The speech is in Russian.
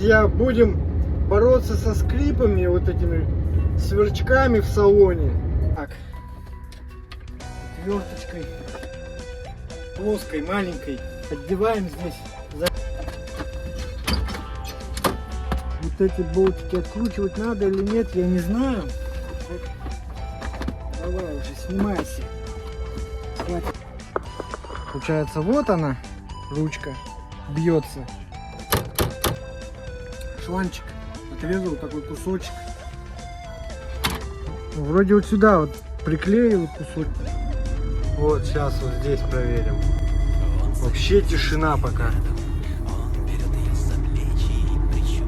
Будем бороться со скрипами, вот этими сверчками в салоне. Так, отверточкой плоской, маленькой поддеваем здесь. Вот эти болтики откручивать надо или нет, я не знаю. Давай уже, снимайся. Хватит. Получается, вот она, ручка, бьется. Шланчик отрезал такой кусочек. Вроде вот сюда вот приклеил кусочек. Вот сейчас вот здесь проверим. Вообще тишина пока.